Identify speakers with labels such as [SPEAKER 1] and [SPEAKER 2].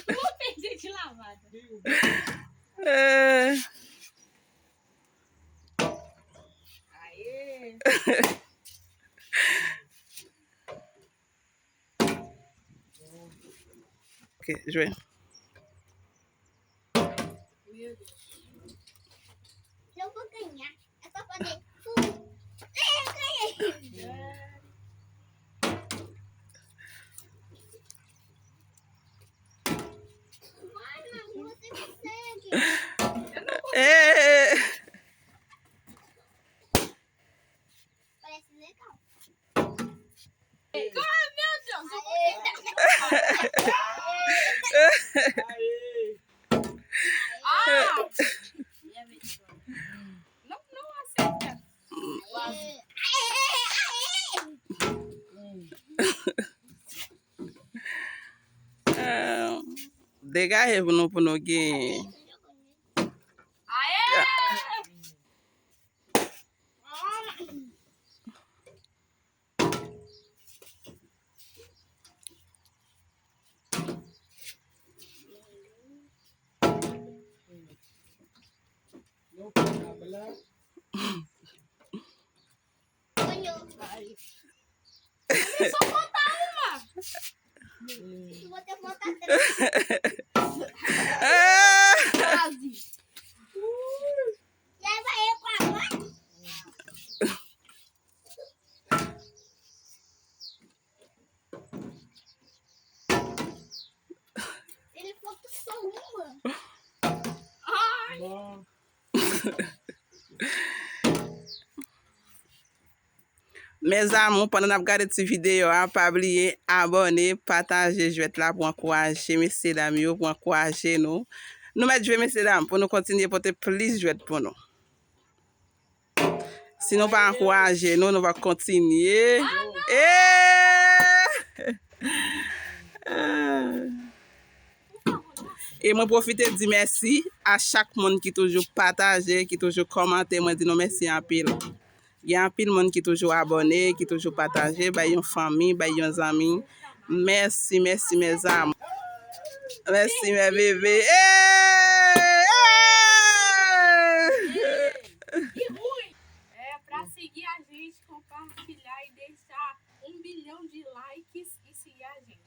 [SPEAKER 1] Vou perder de lavada. Aê!
[SPEAKER 2] Ok, jwè.
[SPEAKER 1] Meu Deus.
[SPEAKER 3] Eu vou ganhar. É pra fazer tudo. Ganhei. Vai, mano, você consegue. Parece legal.
[SPEAKER 1] Ai, meu Deus, eu vou Ah! Minha vez agora. Não acerta.
[SPEAKER 2] Gagay pou nou gen.
[SPEAKER 1] Aê!
[SPEAKER 3] Ganhou.
[SPEAKER 1] Só falta uma.
[SPEAKER 3] Eu vou ter que botar três.
[SPEAKER 1] Quase.
[SPEAKER 3] E aí vai eu pra agora? Ele falta só uma.
[SPEAKER 1] Ai!
[SPEAKER 2] Mes amou, pendant ap gade ti video, pa oubliye abone, pataje jwèt la pou ankouraje mese dam yo, pou ankouraje nou. Nou met jwè mese dam pou nou kontinye pote plis jwèt pou nou. Si nou pa ankouraje nou, nou va kontinye. E mwen profite di mersi a chak moun ki toujou pataje, ki toujou komante, mwen di nou mersi anpil. Gen anpil moun ki toujou abone, ki toujou pataje, bay yon fami, bay yon zami. Mersi, mersi mes am. Mersi mes bebe.
[SPEAKER 1] Que ruim! Pra seguir a gente, compartilhar e deixar 1 bilhão de likes e seguir a gente.